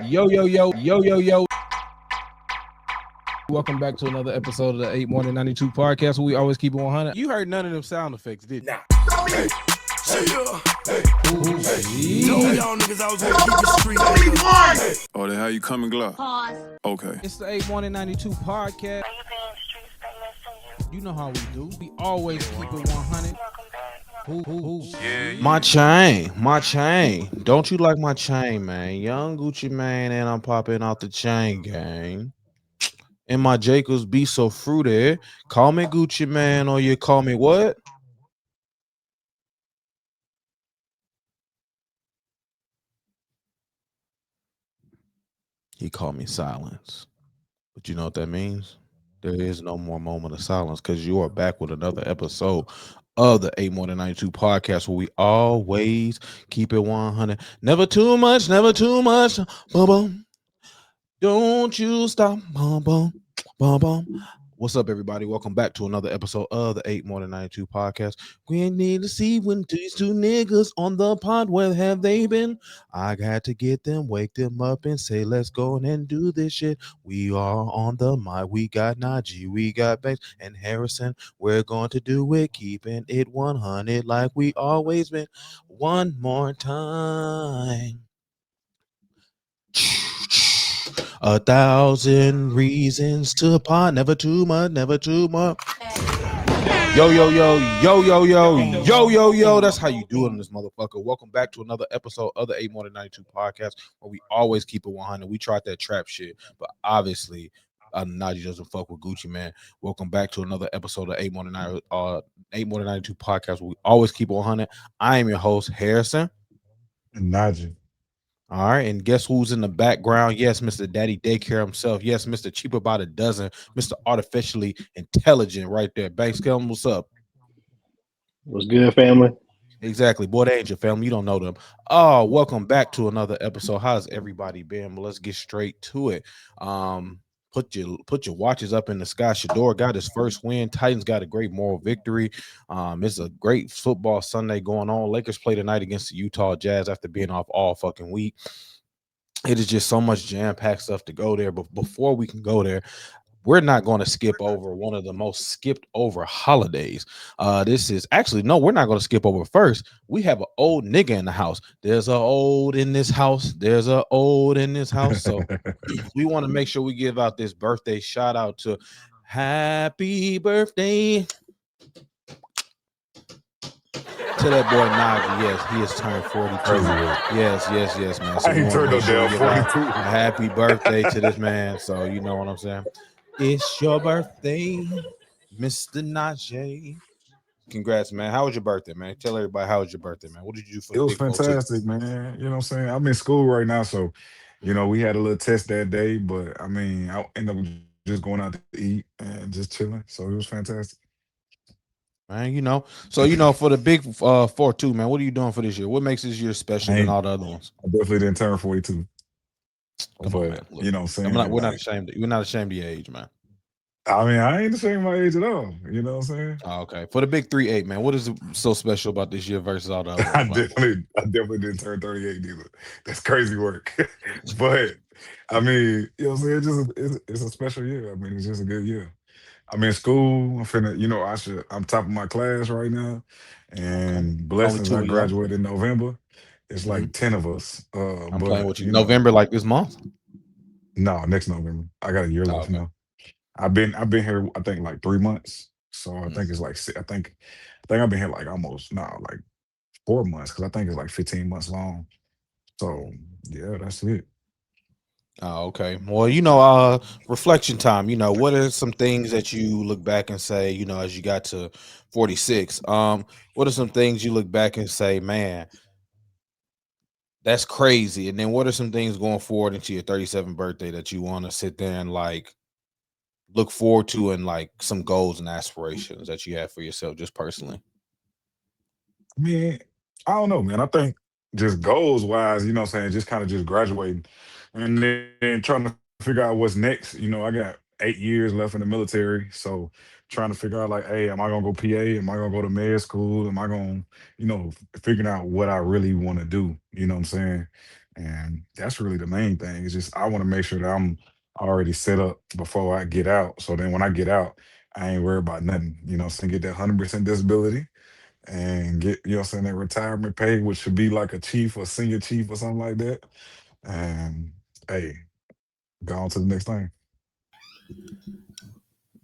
Yo, yo, yo, yo, yo, yo. Welcome back to another episode of the 8 Morning 92 podcast where we always keep it 100. You heard none of them sound effects, did you? Nah. Hey, y'all niggas I was gonna keep it street. Oh, then how you coming, Glock? Pause. Okay. It's the 8 Morning 92 podcast. You know how we do. We always keep it 100. My chain. Don't you like my chain, man? Young Gucci man, and I'm popping out the chain gang. And my Jacobs be so fruity. Call me Gucci man, or you call me what? He called me silence. But you know what that means? There is no more moment of silence because you are back with another episode of the 8 More Than 92 podcast where we always keep it 100. Never too much, never too much. Boom, boom. Don't you stop. Boom, boom, boom, boom. What's up, everybody? Welcome back to another episode of the 8 More Than 92 podcast. We need to see when these two niggas on the pod, where have they been? I got to get them, wake them up and say, let's go and do this shit. We are on the mic. We got Najee, we got Banks and Harrison. We're going to do it, keeping it 100 like we always been. One more time. 1,000 reasons to pod, never too much, never too much. Yo, yo, yo, yo, yo, yo, yo, yo, yo. That's how you do it in this motherfucker. Welcome back to another episode of the 8 More Than 92 podcast where we always keep it 100. We tried that trap shit, but obviously Najee doesn't fuck with Gucci, man. Welcome back to another episode of 8 More Than 92 podcast where we always keep it 100. I am your host, Harrison. Najee. All right, and guess who's in the background? Yes, Mr. Daddy Daycare himself. Yes, Mr. Cheaper by the dozen. Mr. Artificially Intelligent right there. Banks, tell him what's up. What's good, family? Exactly. Boy, they ain't your family. You don't know them. Oh, welcome back to another episode. How's everybody been? Well, let's get straight to it. Put your watches up in the sky. Shador got his first win. Titans got a great moral victory. It's a great football Sunday going on. Lakers play tonight against the Utah Jazz after being off all fucking week. It is just so much jam-packed stuff to go there. But before we can go there, we're not going to skip over one of the most skipped over holidays. This is actually, no, we're not going to skip over first. We have an old nigga in the house. There's an old in this house. There's an old in this house. So we want to make sure we give out this birthday shout out to happy birthday to that boy Najee. Yes, he has turned 42. Yes, man. So I ain't turned no damn 42. Happy birthday to this man. So you know what I'm saying. It's your birthday, Mr. Najee. Congrats, man. How was your birthday, man? Tell everybody how was your birthday, man. What did you do for It was fantastic, man. You know what I'm saying? I'm in school right now, so we had a little test that day, but I mean, I ended up just going out to eat and just chilling. So it was fantastic. Man, for the big 4-2, man, what are you doing for this year? What makes this year special than all the other ones? I definitely didn't turn 42. Come on, man. Look, you know what I'm saying? We're not ashamed. We're not ashamed of your age, man. I mean, I ain't ashamed of my age at all. You know what I'm saying? Oh, okay. For the big 3-8, man, what is so special about this year versus all the other ones? I definitely didn't turn 38 either. That's crazy work. But I mean, you know what I'm saying? It's a special year. I mean, it's just a good year. I'm in school. I'm finna, I'm top of my class right now. And blessings, I graduated in November. It's like 10 of us. I'm playing with you. November, like this month? No, next November. I got a year left now. I've been here, I think, like 3 months. So I think it's like I think I've been here like like 4 months, because I think it's like 15 months long. So yeah, that's it. Oh, okay. Well, reflection time. What are some things that you look back and say, as you got to 46? What are some things you look back and say, man, that's crazy? And then what are some things going forward into your 37th birthday that you want to sit there and like look forward to, and like some goals and aspirations that you have for yourself just personally? I mean, I don't know, man. I think just goals wise, what I'm saying, just kind of just graduating and then trying to figure out what's next. I got 8 years left in the military. So trying to figure out like, hey, am I gonna go PA? Am I gonna go to med school? Am I gonna, figuring out what I really want to do, you know what I'm saying? And that's really the main thing. It's just I want to make sure that I'm already set up before I get out. So then when I get out, I ain't worried about nothing. You know, what I'm saying, get that 100% disability and get, you know, what I'm saying, that retirement pay, which should be like a chief or senior chief or something like that. And hey, go on to the next thing.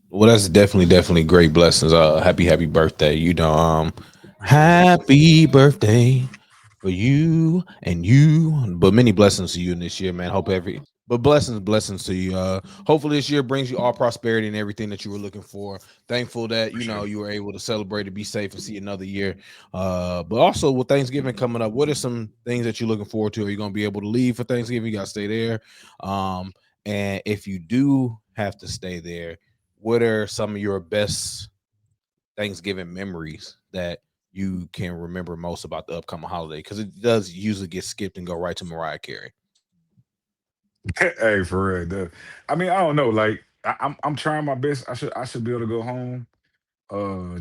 Well, that's definitely great blessings. Happy birthday. Appreciate it. Happy birthday for you and you. But many blessings to you in this year, man. But blessings to you. Hopefully this year brings you all prosperity and everything that you were looking for. Thankful that Appreciate it. you were able to celebrate and be safe and see another year. But also with Thanksgiving coming up, what are some things that you're looking forward to? Are you gonna be able to leave for Thanksgiving? You gotta stay there. And if you do have to stay there, what are some of your best Thanksgiving memories that you can remember most about the upcoming holiday? Because it does usually get skipped and go right to Mariah Carey. Hey, for real. I mean, I don't know. Like, I'm trying my best. I should be able to go home.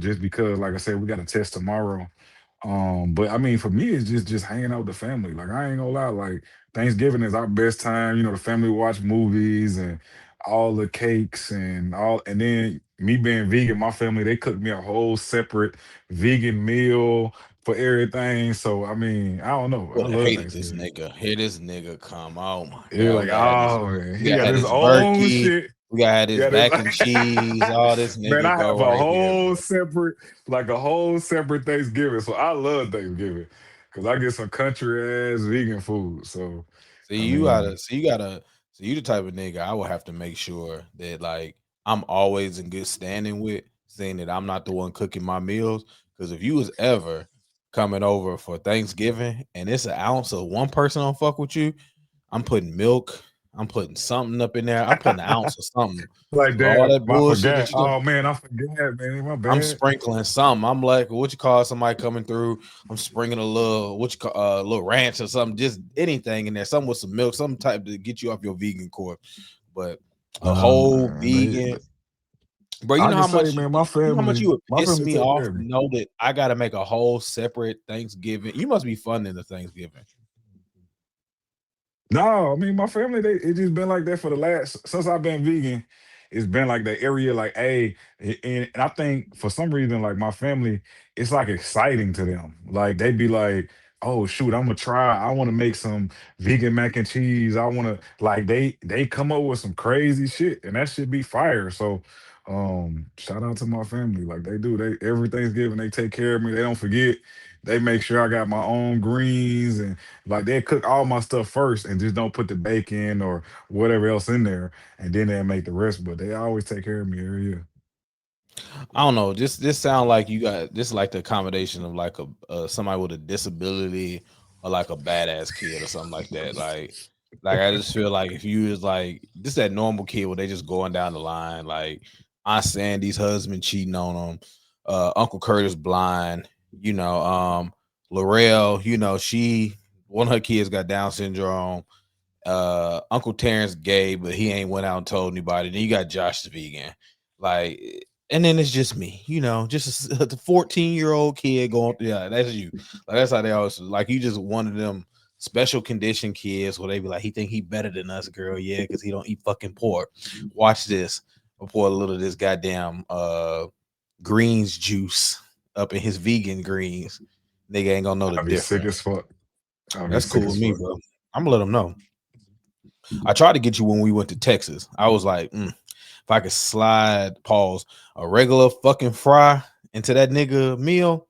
Just because, like I said, we got a test tomorrow. But I mean, for me, it's just hanging out with the family. Like, I ain't gonna lie, like Thanksgiving is our best time. You know, the family watch movies and all the cakes and all. And then me being vegan, my family they cook me a whole separate vegan meal for everything. So I mean, I don't know. I Would have love hated this Thanksgiving. nigga. Here this nigga come. Oh my You're god. like, oh man, We he gotta got have his this own turkey. shit. We gotta have He this got his mac and cheese. All this man. nigga I go have a right here, whole bro. separate, like a whole separate Thanksgiving. So I love Thanksgiving because I get some country ass vegan food. So See, I you mean, gotta, see, you gotta, see, you the type of nigga I will have to make sure that like I'm always in good standing with, saying that I'm not the one cooking my meals. Because if you was ever coming over for Thanksgiving and it's an ounce of one person don't fuck with you, I'm putting milk, I'm putting something up in there, I'm putting an ounce of something. like Cause all damn, that I bullshit forgot. that you do, Oh man, I forgot, man. My I'm bad. sprinkling some. I'm like, what you call somebody coming through? I'm sprinkling a little, what you call, little ranch or something, just anything in there, something with some milk, some type to get you off your vegan core. But a whole Man, vegan, bro. I can say, man, You know how much you would my piss family me take off care of to me. know that I got to make a whole separate Thanksgiving. You must be fun in the Thanksgiving. No, I mean my family. It just been like that for the last since I've been vegan. It's been like the area, like hey, and I think for some reason, like my family, it's like exciting to them. Like they be like, oh shoot, I'm gonna try. I want to make some vegan mac and cheese. I want to like they come up with some crazy shit, and that should be fire. So, shout out to my family. Like they do. They every Thanksgiving they take care of me. They don't forget. They make sure I got my own greens and like they cook all my stuff first and just don't put the bacon or whatever else in there, and then they make the rest. But they always take care of me every year. I don't know. This sound like you got this is like the accommodation of like a somebody with a disability or like a badass kid or something like that. Like I just feel like if you was like this that normal kid where they just going down the line, like Aunt Sandy's husband cheating on him, Uncle Curtis blind, Laurel, she one of her kids got Down syndrome. Uncle Terrence gay, but he ain't went out and told anybody. Then you got Josh the vegan, like, and then it's just me, just the 14-year-old kid going. Yeah, that's you. Like that's how they always like. You just one of them special condition kids where they be like, he think he better than us, girl. Yeah, because he don't eat fucking pork. Watch this. I'll pour a little of this goddamn greens juice up in his vegan greens. Nigga ain't gonna know the I'll be sick difference. as fuck. I'll be That's sick cool with as me, fuck. bro. I'm gonna let them know. I tried to get you when we went to Texas. I was like, if I could slide, pause, a regular fucking fry into that nigga meal,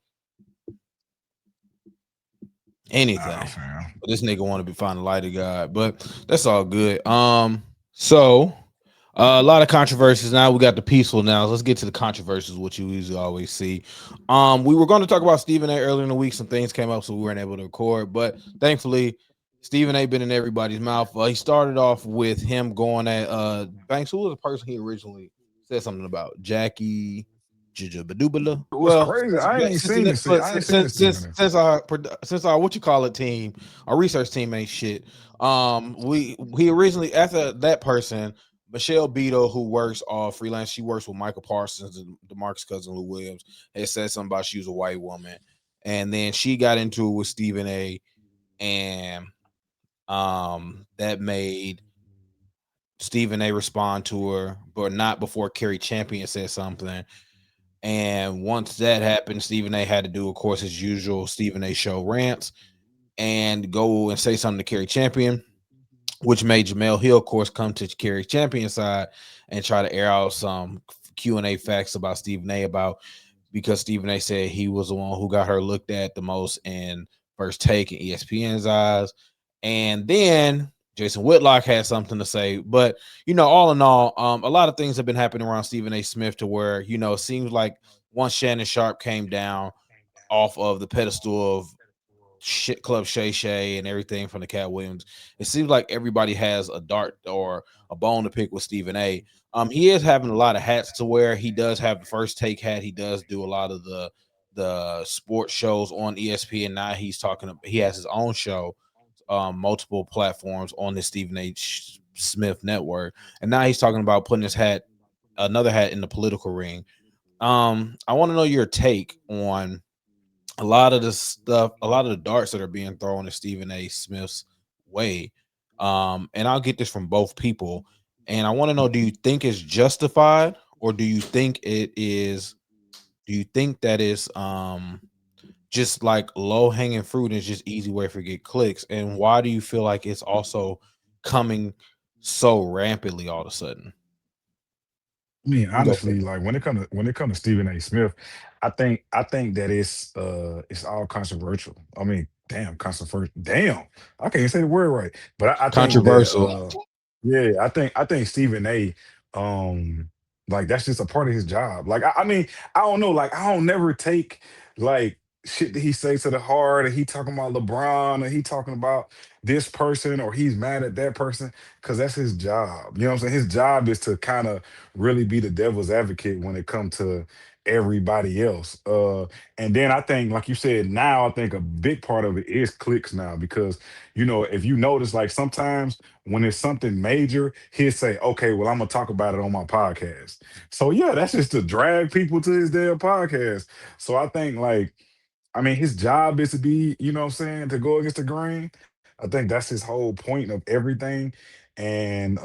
Nah, anything. fam. But this nigga want to be finding light of God, but that's all good. So a lot of controversies now. We got the peaceful now. Let's get to the controversies, what you usually always see. We were going to talk about Stephen A earlier in the week. Some things came up, so we weren't able to record. But thankfully, Stephen A been in everybody's mouth. He started off with him going at Banks, who was the person he originally said something about, Jackie Jabadubala. It was Well, crazy. I ain't since seen this. I ain't seen this Stephen. since our what you call it team, our research team ain't shit. We originally after that person. Michelle Beto, who works freelance, she works with Michael Parsons and DeMarcus Cousin Lou Williams, had said something about she was a white woman. And then she got into it with Stephen A. And that made Stephen A respond to her, but not before Kerry Champion said something. And once that happened, Stephen A had to do, of course, his usual Stephen A show rants and go and say something to Kerry Champion, which made Jamel Hill, of course, come to Kerry Champion's side and try to air out some Q&A facts about Stephen A because Stephen A said he was the one who got her looked at the most in First Take in ESPN's eyes. And then Jason Whitlock had something to say. But, all in all, a lot of things have been happening around Stephen A. Smith to where, it seems like once Shannon Sharp came down off of the pedestal of Shit Club Shay Shay and everything from the Cat Williams, it seems like everybody has a dart or a bone to pick with Stephen A. He is having a lot of hats to wear. He does have the First Take hat. He does do a lot of the sports shows on ESPN. Now he has his own show, multiple platforms on the Stephen A. Smith network, and now he's talking about putting another hat in the political ring. I want to know your take on a lot of the darts that are being thrown at Stephen A. Smith's way. And I'll get this from both people. And I want to know, do you think it's justified, or do you think that is just like low hanging fruit and it's just easy way for get clicks? And why do you feel like it's also coming so rampantly all of a sudden? I mean, You go honestly, first. like when it comes to Stephen A. Smith, I think that it's all controversial. I mean, damn, controversial. Damn, I can't even say the word right. But I think that Controversial. yeah, I think Stephen A. Um like that's just a part of his job. Like I mean, I don't know, like I don't never take like shit that he says to the heart, or he talking about LeBron, or he talking about this person, or he's mad at that person, because that's his job. You know what I'm saying? His job is to kind of really be the devil's advocate when it comes to everybody else. And then I think, like you said, now I think a big part of it is clicks now, because if you notice, like sometimes when it's something major, he'll say, "Okay, well, I'm gonna talk about it on my podcast." So yeah, that's just to drag people to his damn podcast. So I think, like, I mean, his job is to be, what I'm saying, to go against the grain. I think that's his whole point of everything. And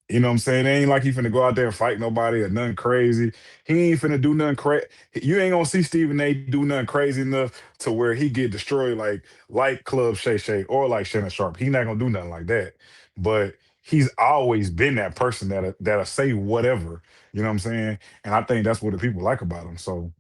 you know what I'm saying? It ain't like he finna go out there and fight nobody or nothing crazy. He ain't finna do nothing crazy. You ain't gonna see Stephen A. do nothing crazy enough to where he get destroyed like Club Shay Shay or like Shannon Sharp. He not gonna do nothing like that. But he's always been that person that'll say whatever. You know what I'm saying? And I think that's what the people like about him. So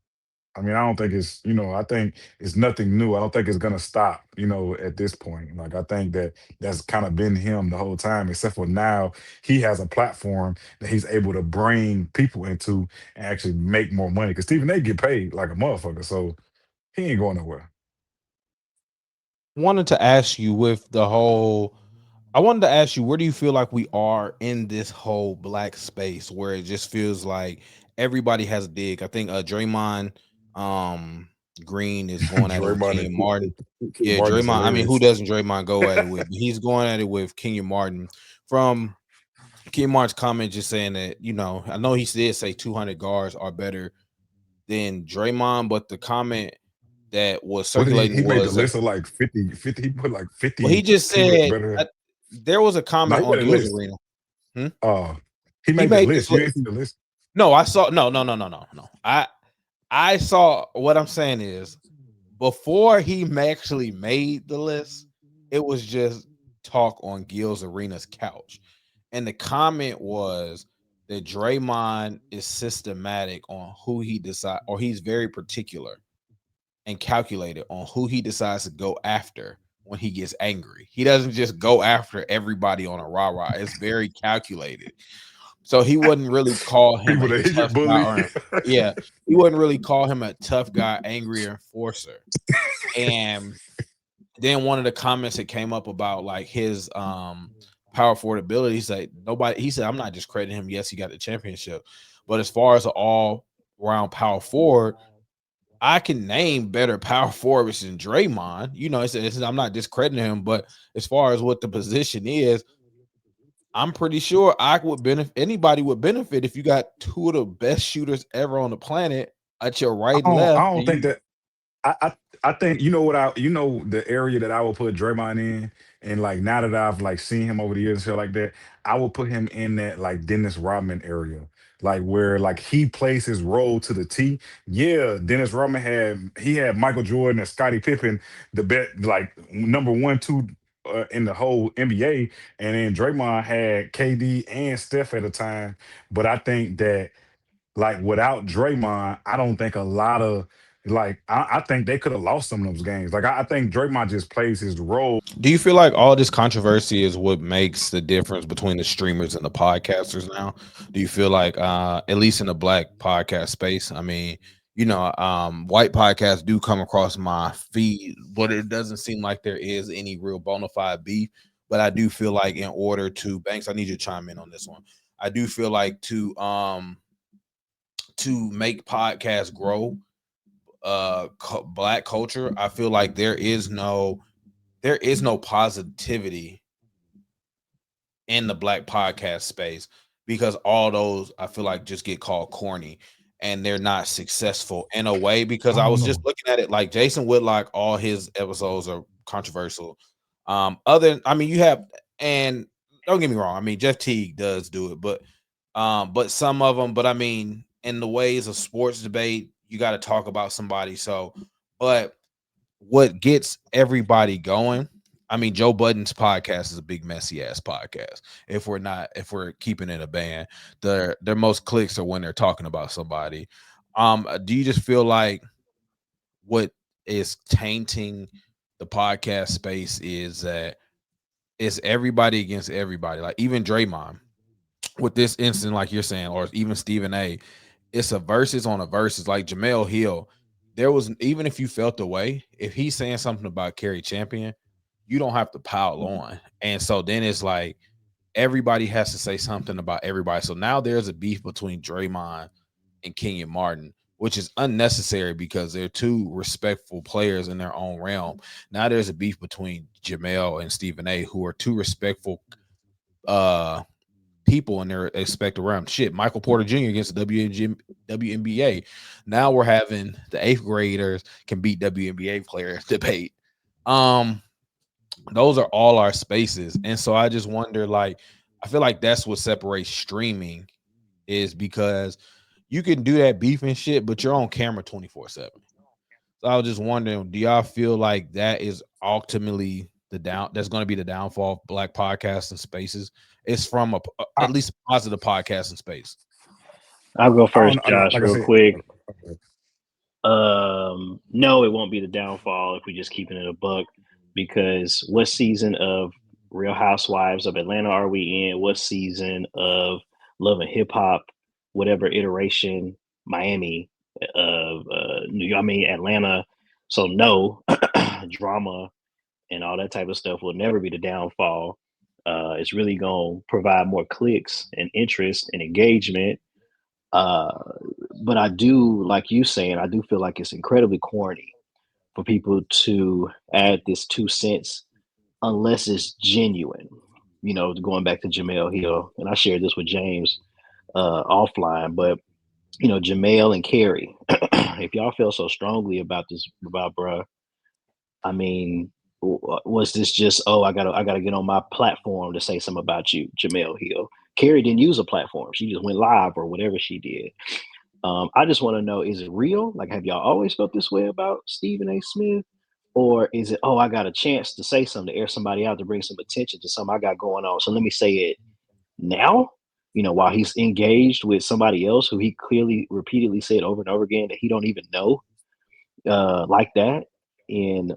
I mean, I don't think I think it's nothing new. I don't think it's gonna stop, at this point. Like, I think that's kind of been him the whole time, except for now he has a platform that he's able to bring people into and actually make more money. Because Stephen A get paid like a motherfucker, so he ain't going nowhere. Wanted to ask you with the whole I wanted to ask you, where do you feel like we are in this whole black space where it just feels like everybody has a dig? I think Draymond um Green is going at it with Draymond Kenyon Martin. and Yeah, Martin is Draymond. I mean, who hilarious. doesn't Draymond go at it with? But he's going at it with Kenyon Martin. From Kenyon Martin's comment just saying that, I know he did say 200 guards are better than Draymond, but the comment that was What did circulating he made the was that, list of like 50? He put like well, he 50 just teammates said better. there was a No, comment he on made a Gil's list. Arena. Hmm? Uh, he He made the made this list. You list. ain't seen the list? No, I saw no. I saw what I'm saying is before he actually made the list, it was just talk on Gil's Arena's couch. And the comment was that Draymond is systematic on who he decide, or he's very particular and calculated on who he decides to go after when he gets angry. He doesn't just go after everybody on a rah-rah. It's very calculated. So he wouldn't really call him People a that he tough get guy, bullied. or yeah, he wouldn't really call him a tough guy, angry enforcer. And then one of the comments that came up about like his power forward abilities, like he said, I'm not just crediting him. Yes, he got the championship, but as far as an all round power forward, I can name better power forwards than Draymond. I'm not discrediting him, but as far as what the position is, I'm pretty sure I would benefit. Anybody would benefit if you got two of the best shooters ever on the planet at your right and I left. don't And think you, that. I I think the area that I would put Draymond in, and like now that I've like seen him over the years and stuff like that, I would put him in that like Dennis Rodman area, like where like he plays his role to the T. Yeah, Dennis Rodman had Michael Jordan and Scottie Pippen, the bet like number one, two. In the whole NBA, and then Draymond had KD and Steph at the time, but I think that like without Draymond, I don't think a lot of I think they could have lost some of those games. Like I think Draymond just plays his role. Do you feel like all this controversy is what makes the difference between the streamers and the podcasters now? Do you feel like at least in the black podcast space, I mean, white podcasts do come across my feed, but it doesn't seem like there is any real bona fide beef. But I do feel like in order to Banks, I need you to chime in on this one. I do feel like to make podcasts grow black culture, I feel like there is no positivity in the black podcast space, because all those I feel like just get called corny and they're not successful in a way, because I I don't was just know. looking at it like Jason Whitlock, all his episodes are controversial. You have, and don't get me wrong, I mean Jeff Teague does do it, but some of them, but I mean in the ways of sports debate, you got to talk about somebody. So, but what gets everybody going, I mean, Joe Budden's podcast is a big messy ass podcast. If we're keeping it a band, their most clicks are when they're talking about somebody. Do you just feel like what is tainting the podcast space is that it's everybody against everybody? Like even Draymond with this incident, like you're saying, or even Stephen A. It's a versus on a versus. Like Jamel Hill, there was, even if you felt the way, if he's saying something about Kerry Champion, you don't have to pile on. And so then it's like everybody has to say something about everybody. So now there's a beef between Draymond and Kenyon Martin, which is unnecessary because they're two respectful players in their own realm. Now there's a beef between Jamel and Stephen A, who are two respectful people in their respective realm. Shit, Michael Porter Jr. against the WNBA. Now we're having the eighth graders can beat WNBA players debate. Those are all our spaces, and so I just wonder, like, I feel like that's what separates streaming, is because you can do that beef and shit, but you're on camera 24/7. So I was just wondering, do y'all feel like that is ultimately that's going to be the downfall of black podcasts and spaces? It's from I, at least a positive podcasting space. I'll go I first, don't I, Josh, like I real said. quick. No, it won't be the downfall if we just keeping it a buck, because what season of Real Housewives of Atlanta are we in? What season of Love and Hip Hop, whatever iteration, Miami of Atlanta? So no, drama and all that type of stuff will never be the downfall. It's really gonna provide more clicks and interest and engagement. Uh, but I do, like you saying, I do feel like it's incredibly corny for people to add this 2 cents unless it's genuine. Going back to Jamel Hill, and I shared this with James offline, but Jamel and Carrie, if y'all feel so strongly about this, about bruh, I mean, was this just, oh, I gotta get on my platform to say something about you, Jamel Hill? Carrie didn't use a platform; she just went live or whatever she did. I just want to know, is it real? Like, have y'all always felt this way about Stephen A. Smith? Or is it, oh, I got a chance to say something, to air somebody out, to bring some attention to something I got going on. So let me say it now, while he's engaged with somebody else who he clearly repeatedly said over and over again that he don't even know, like that. And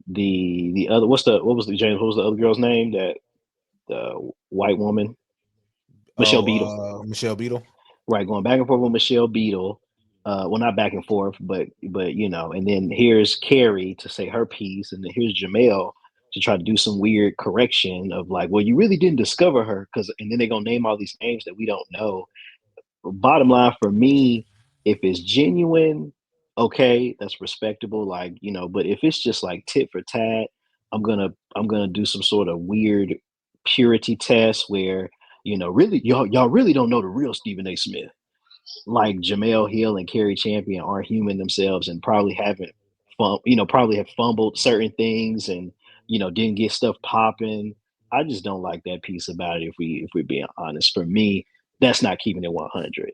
the other, what was the other girl's name? That the white woman, Michelle Beadle. Michelle Beadle. Right, going back and forth with Michelle Beadle. Well, not back and forth, but and then here's Carrie to say her piece, and then here's Jamel to try to do some weird correction of like, well, you really didn't discover her, and then they're gonna name all these names that we don't know. Bottom line for me, if it's genuine, okay, that's respectable. Like, but if it's just like tit for tat, I'm gonna do some sort of weird purity test where really y'all really don't know the real Stephen A. Smith. Like Jamel Hill and Kerry Champion are human themselves and probably haven't probably have fumbled certain things and didn't get stuff popping. I just don't like that piece about it. If we're being honest, for me, that's not keeping it 100.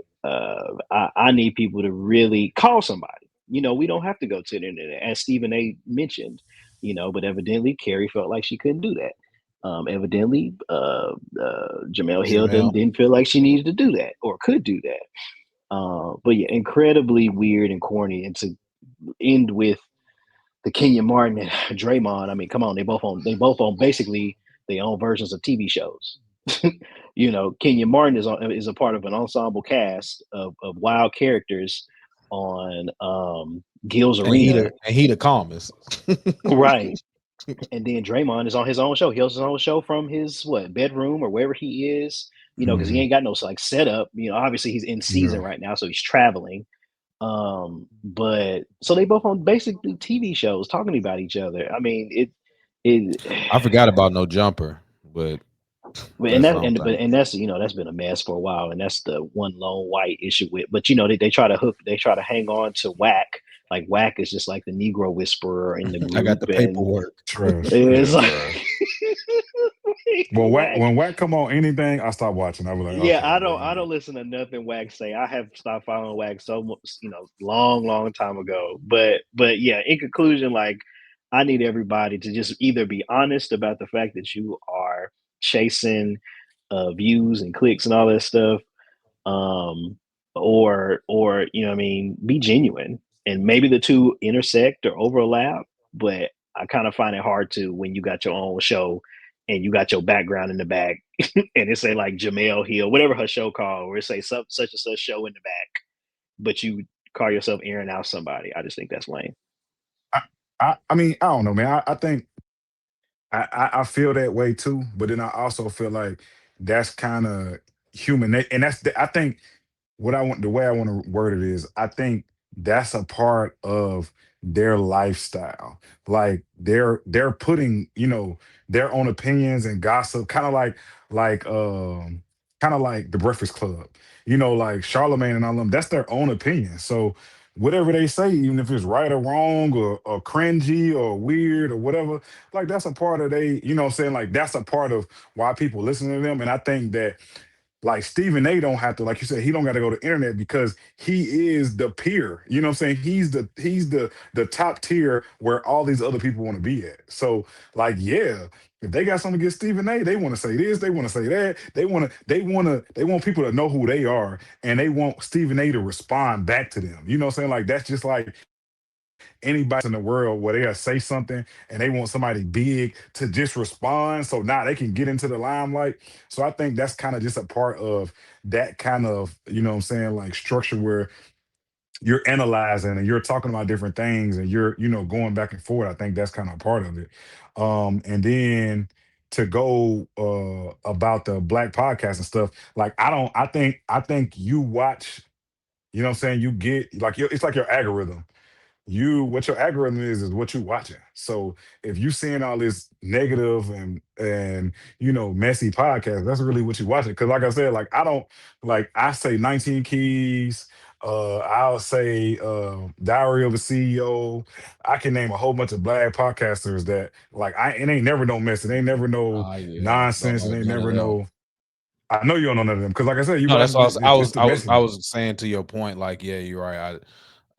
I need people to really call somebody. We don't have to go to the internet, as Stephen A. mentioned. But evidently Carrie felt like she couldn't do that. Evidently, Jamel Hill Jamel. didn't feel like she needed to do that or could do that. But yeah, incredibly weird and corny. And to end with the Kenyon Martin and Draymond, I mean, come on, they both on basically their own versions of TV shows. Kenyon Martin is a part of an ensemble cast of wild characters on Gil's Arena. And he the calmest. Right. And then Draymond is on his own show. He has his own show from his bedroom or wherever he is, because he ain't got no like setup. Obviously he's in season right now, so he's traveling. But so they both on basically TV shows talking about each other. I mean, I forgot about No Jumper, but that's that's been a mess for a while, and that's the one lone white issue with. But they try to hang on to Whack. Like Whack is just like the Negro whisperer in the group. I got the paperwork. Trash. It's Yeah, like trash. When Wack come on anything, I stop watching. I was like, yeah, okay, I don't listen to nothing Whack say. I have stopped following Whack so much, long time ago. But yeah, in conclusion, like I need everybody to just either be honest about the fact that you are chasing views and clicks and all that stuff, or be genuine, and maybe the two intersect or overlap. But I kind of find it hard to when you got your own show and you got your background in the back and it say like Jamel Hill, whatever her show called, or it say such and such show in the back, but you call yourself airing out somebody. I just think that's lame. I mean, I don't know, man. I think I feel that way too, but then I also feel like that's kind of human, and I think the way I want to word it is, I think that's a part of their lifestyle. Like they're putting, their own opinions and gossip, like kind of like the Breakfast Club, like Charlemagne and all them. That's their own opinion. So whatever they say, even if it's right or wrong or cringy or weird or whatever, like that's a part of what I'm saying, like that's a part of why people listen to them. And I think that like Stephen A don't have to, like you said, he don't got to go to internet because he is the peer. You know what I'm saying? He's the top tier where all these other people want to be at. So like, yeah, if they got something against Stephen A, they want to say this, they want to say that, they want people to know who they are, and they want Stephen A to respond back to them. You know what I'm saying? Like that's just like anybody in the world where they gotta say something and they want somebody big to just respond so now they can get into the limelight. So I think that's kind of just a part of that kind of, what I'm saying, like structure where you're analyzing and you're talking about different things and you're, going back and forth. I think that's kind of a part of it. And then to go about the black podcast and stuff, like I think you watch, what I'm saying, you get like it's like your algorithm. What your algorithm is what you watching. So if you seeing all this negative and messy podcast, that's really what you watching. Because like I said, like I don't, like I say 19 Keys, I'll say Diary of a CEO. I can name a whole bunch of black podcasters that like it ain't never no mess. It ain't never no Yeah, don't nonsense. It know ain't none of never them. no. I know you don't know none of them because, like I said, you No, watch that's what it's the I messiness. was saying to your point. Like, yeah, you're right.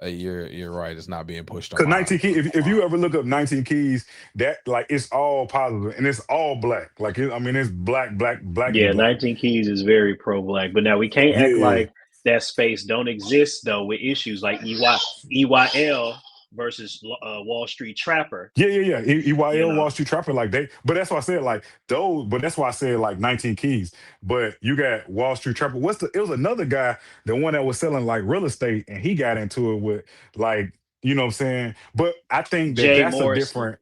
You're right. It's not being pushed on Because my 19 Keys, if you ever look up 19 Keys, that like it's all positive and it's all black. Like I mean, it's blackity Yeah, black. 19 Keys is very pro-black, but now we can't act Yeah, like that space don't exist though with issues like EYL versus Wall Street Trapper. yeah. You EYL know, Wall Street Trapper, like but that's why I said like those, but that's why I said like 19 Keys. But you got Wall Street Trapper. It was another guy, the one that was selling like real estate, and he got into it with like, what I'm saying? But I think that Jay that's a Morrison. different.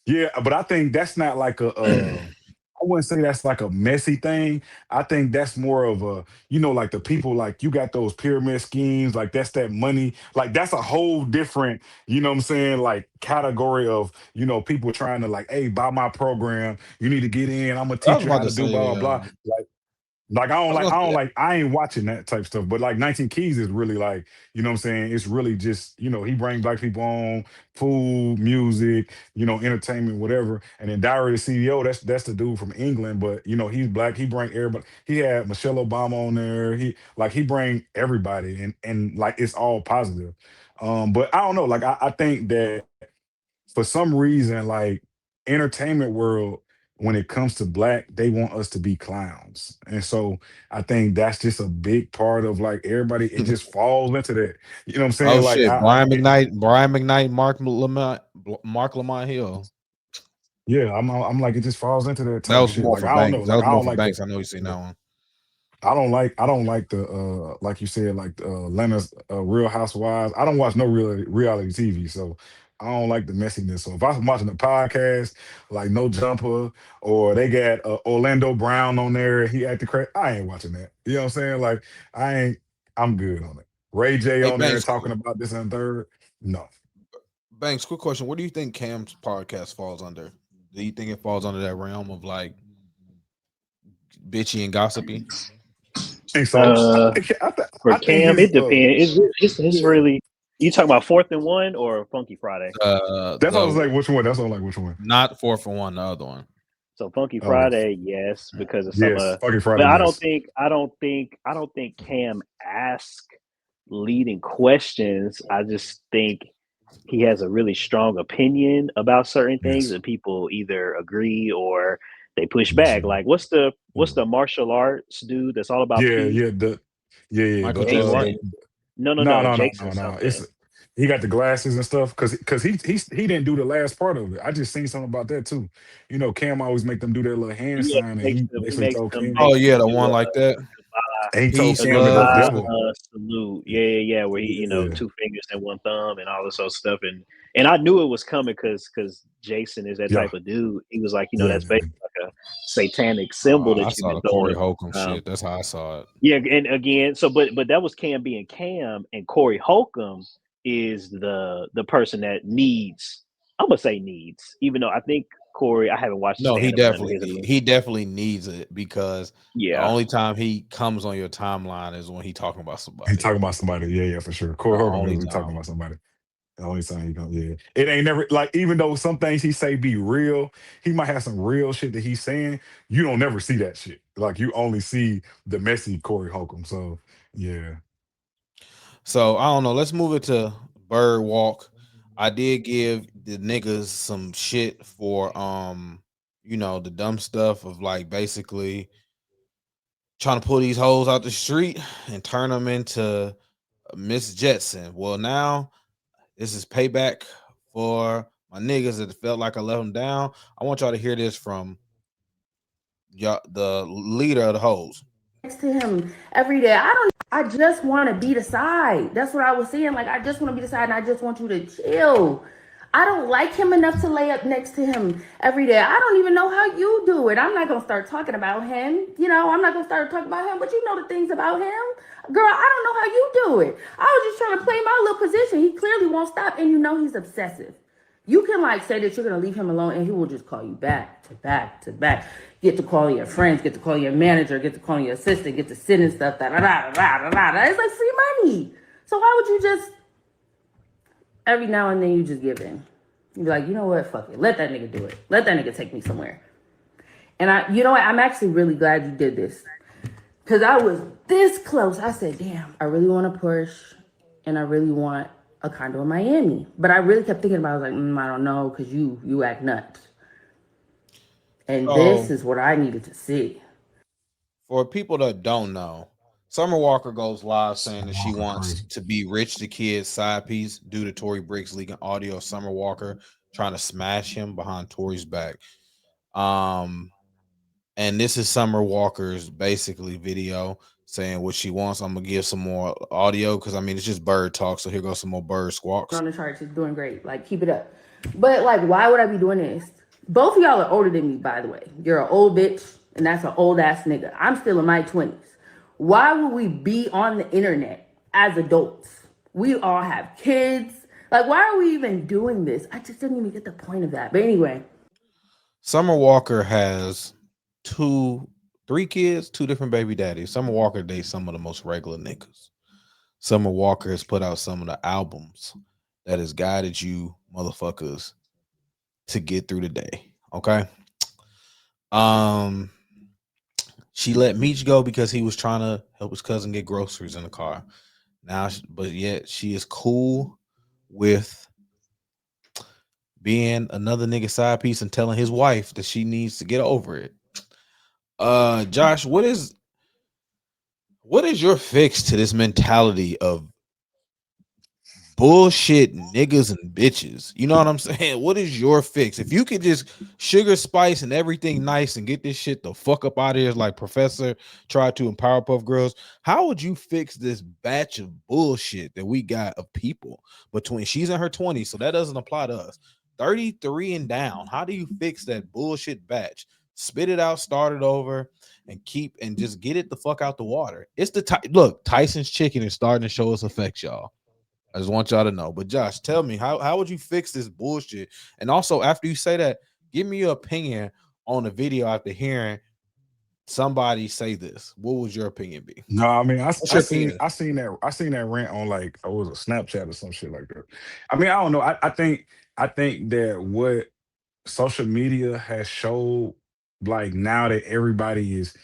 Yeah, but I think that's not like I wouldn't say that's like a messy thing. I think that's more of a, like the people like you got those pyramid schemes, like that's that money, like that's a whole different, what I'm saying, like category of, people trying to like, hey, buy my program, you need to get in, I'm gonna I teach was you about how to to do say, blah blah blah. Like Like I was gonna say, I ain't watching that type stuff. But like 19 Keys is really like, you know what I'm saying? It's really just, he bring black people on, food, music, entertainment, whatever. And then Diary of the CEO, that's the dude from England, but he's black. He bring everybody. He had Michelle Obama on there. He bring everybody and like it's all positive. But I don't know. Like I think that for some reason, like entertainment world, when it comes to black, they want us to be clowns. And so I think that's just a big part of like everybody, it just falls into that. You know what I'm oh saying? Like shit, Brian McKnight, Mark Lamont Hill. yeah, I'm like it just falls into that That type of was shit. more Like for I don't know. Banks. That Like was I more don't for like the Banks. I know you seen that one. I don't like the like you said, like Atlanta's Real Housewives. I don't watch no reality TV, so I don't like the messiness. So if I'm watching a podcast like No Jumper or they got Orlando Brown on there, he acted crazy. I ain't watching that. You know what I'm saying? Like I ain't. I'm good on it. Ray J Hey on there Banks, talking about this and third. No, quick question. What do you think Cam's podcast falls under? Do you think it falls under that realm of like bitchy and gossipy? think so. Uh, for I think Cam, his it depends. It's yeah. really. You talking about 4th and 1 or Funky Friday? That's all I was The like. Which one? That's all like which one? not 4 for 1, the other one. So Funky Oh Friday, yes, because of some yes, fucking but Friday. I don't Yes, think Cam asked leading questions. I just think he has a really strong opinion about certain things, yes. and people either agree or they push back. Mhm. Like what's Yeah. the martial arts dude that's all about Yeah, peace? yeah, yeah, Michael J. Jason? Martin. no, No, no, no, Jason no, no. It's something. he got the glasses and stuff because he didn't do the last part of it. I just seen something about that too. Cam always make them do their little hand Yeah, sign, and he he basically makes told them Cam, Oh make yeah, them the do one like that. and he told Peace, a Cam to go love. devil. salute. Yeah. Where he, Yeah, 2 fingers and 1 thumb and all this other stuff. And I knew it was coming because Jason is that yeah, type of dude. He was like, yeah, that's basically like a satanic Oh, symbol I that you've saw been the throwing Corey up. Holcomb shit. That's how I saw it. Yeah, and again, so but that was Cam being Cam, and Corey Holcomb is the person that needs. I'm gonna say needs, even though I think Corey. I haven't watched the No, he stand up none of definitely his. need. He definitely needs it because the Yeah, only time he comes on your timeline is when he talking about he somebody. talking about somebody. Yeah, yeah, for sure. The Corey Holcomb only is he talking time. about somebody. The only time he gonna, yeah. It ain't never like even though some things he say be real, he might have some real shit that he's saying. You don't never see that shit. Like you only see the messy Corey Holcomb. So yeah. So I don't know. Let's move it to Bird Walk. I did give the niggas some shit for the dumb stuff of like basically trying to pull these hoes out the street and turn them into Miss Jetson. Well, now this is payback for my niggas that felt like I let them down. I want y'all to hear this from y'all, the leader of the hoes. Next to him every day. I just want to be the side. That's what I was saying. Like I just want to be the side and I just want you to chill. I don't like him enough to lay up next to him every day. I don't even know how you do it. I'm not gonna start talking about him. I'm not gonna start talking about him, but you know the things about him. Girl, I don't know how you do it. I was just trying to play my little position. He clearly won't stop, and he's obsessive. You can like say that you're gonna leave him alone, and he will just call you back to back to back. Get to call your friends, get to call your manager, get to call your assistant, get to sending stuff. Da da da da da da. It's like free money. So why would you just every now and then you just give in? You be like, you know what? Fuck it. Let that nigga do it. Let that nigga take me somewhere. And you know what? I'm actually really glad you did this. Cause I was this close. I said, damn, I really want to push and I really want a condo in Miami. But I really kept thinking about it. I was like, I don't know, because you act nuts. And this is what I needed to see. For people that don't know, Summer Walker goes live saying that she Walker wants crazy. to be Rich the Kid's side piece due to Tory Briggs leaking audio of Summer Walker trying to smash him behind Tory's back. And this is Summer Walker's basically video saying what she wants. I'm gonna give some more audio because it's just bird talk. So here goes some more bird squawks. On the charts, is doing great. Like, keep it up. But like, why would I be doing this? Both of y'all are older than me, by the way. You're an old bitch, and that's an old ass nigga. I'm still in my 20s. Why would we be on the internet as adults? We all have kids. Like, why are we even doing this? I just didn't even get the point of that. But anyway. Summer Walker has two 3 kids, 2 different baby daddies. Summer Walker dates some of the most regular niggas. Summer Walker has put out some of the albums that has guided you motherfuckers to get through the day. Okay. Um, she let Meech go because he was trying to help his cousin get groceries in the car. Now, but yet she is cool with being another nigga side piece and telling his wife that she needs to get over it. Josh, what is your fix to this mentality of bullshit niggas and bitches? You know what I'm saying? What is your fix? If you could just sugar spice and everything nice and get this shit the fuck up out of here like Professor tried to in Powerpuff Girls, how would you fix this batch of bullshit that we got of people between she's in her 20s, so that doesn't apply to us. 33 and down. How do you fix that bullshit batch? Spit it out, start it over, and just get it the fuck out the water. It's look, Tyson's chicken is starting to show its effects, y'all. I just want y'all to know. But Josh, tell me, how would you fix this bullshit? And also, after you say that, give me your opinion on the video after hearing somebody say this. What would your opinion be? No, I mean, What's your opinion? I seen that rant on like, oh, it was a Snapchat or some shit like that. I mean, I don't know. I think that what social media has showed, like now that everybody is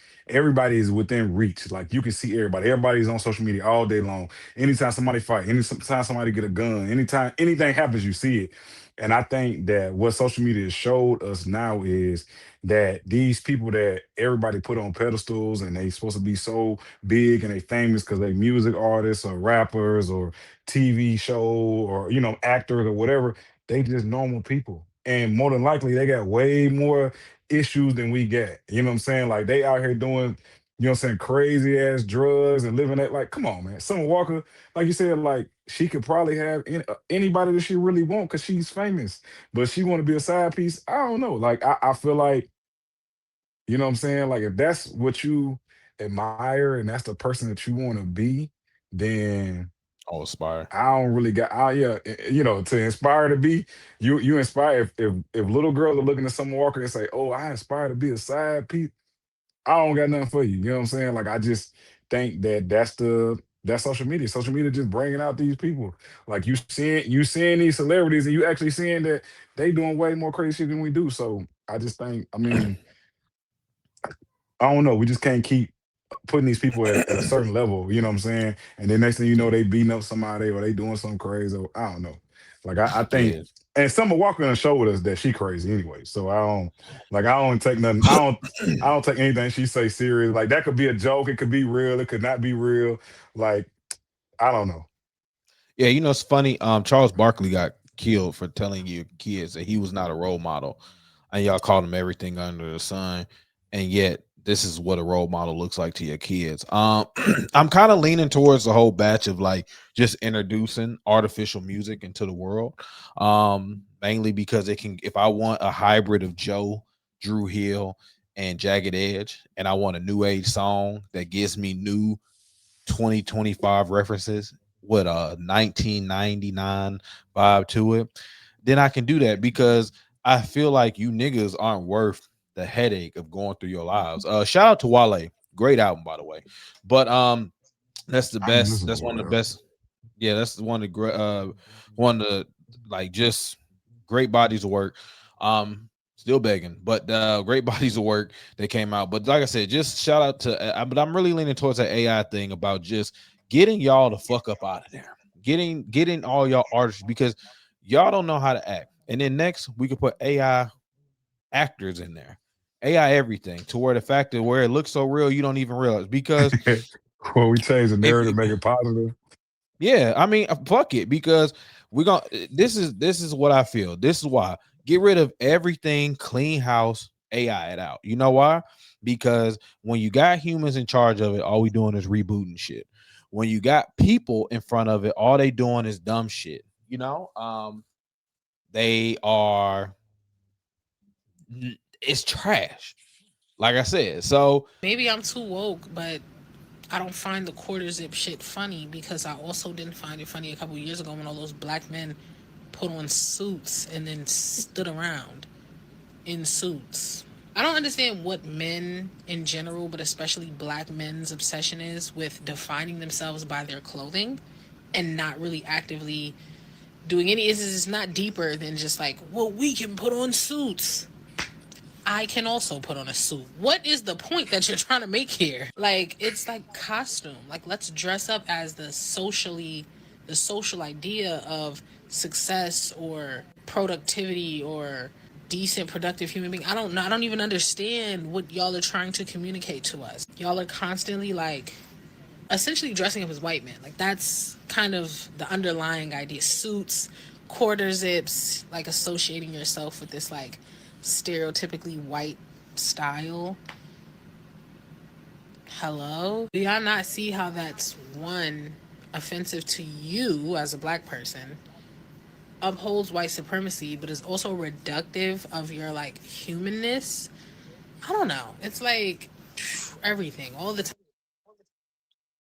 within reach. Like you can see everybody. Everybody's on social media all day long. Anytime somebody fight, anytime somebody get a gun, anytime anything happens, you see it. And I think that what social media has showed us now is that these people that everybody put on pedestals and they supposed to be so big and they famous because they music artists or rappers or TV show or actors or whatever, they just normal people. And more than likely they got way more issues than we get. You know what I'm saying? Like they out here doing, crazy ass drugs and living that, like, come on, man. Summer Walker, like you said, like she could probably have anybody that she really want because she's famous, but she want to be a side piece. I don't know. Like I feel like, you know what I'm saying? Like if that's what you admire and that's the person that you want to be, then Oh, aspire. I don't really got. Yeah, to inspire to be, you inspire. If little girls are looking at Summer Walker and say, "Oh, I aspire to be a side piece," I don't got nothing for you. You know what I'm saying? Like I just think that that's social media. Social media just bringing out these people. Like you seeing these celebrities and you actually seeing that they doing way more crazy shit than we do. So I just think, I mean, I don't know. We just can't keep putting these people at a certain level, you know what I'm saying? And then next thing you know, they beating up somebody or they doing something crazy. Or, I don't know. Like I think, Yeah. and Summer Walker done showed us that she crazy anyway. So I don't take nothing. I don't take anything she say serious. Like that could be a joke. It could be real. It could not be real. Like I don't know. Yeah, it's funny. Charles Barkley got killed for telling your kids that he was not a role model, and y'all called him everything under the sun, and yet this is what a role model looks like to your kids. I'm kind of leaning towards the whole batch of like just introducing artificial music into the world, mainly because it can. If I want a hybrid of Joe, Drew Hill, and Jagged Edge, and I want a new age song that gives me new 2025 references with a 1999 vibe to it, then I can do that because I feel like you niggas aren't worth the headache of going through your lives. Shout out to Wale, great album by the way, but that's the I ain't best. listen That's to one all of the that. best. Yeah, that's one of the one of the like just great bodies of work. Still begging, but great bodies of work that came out. But like I said, just shout out to. But I'm really leaning towards that AI thing about just getting y'all the fuck up out of there, getting all y'all artists because y'all don't know how to act. And then next we could put AI actors in there, AI everything to where the fact that where it looks so real you don't even realize because Well, we change the if narrative, make it positive. yeah, I mean, fuck it, because we're gonna. This is what I feel. This is why get rid of everything, clean house, AI it out. You know why? Because when you got humans in charge of it, all we doing is rebooting shit. When you got people in front of it, all they doing is dumb shit. They are. It's trash. Like I said, so Maybe I'm too woke, but I don't find the quarter zip shit funny because I also didn't find it funny a couple years ago when all those black men put on suits and then stood around in suits. I don't understand what men in general, but especially black men's obsession is with defining themselves by their clothing and not really actively doing any. It's not deeper than just like, well, we can put on suits. I can also put on a suit. What is the point that you're trying to make here? Like, it's like costume. Like, let's dress up as the social idea of success or productivity or decent, productive human being. I don't know. I don't even understand what y'all are trying to communicate to us. Y'all are constantly like essentially dressing up as white men. Like, that's kind of the underlying idea. Suits, quarter zips, like associating yourself with this like stereotypically white style. Hello? Do y'all not see how that's one, offensive to you as a black person, upholds white supremacy, but is also reductive of your like humanness? I don't know. It's like everything all the time.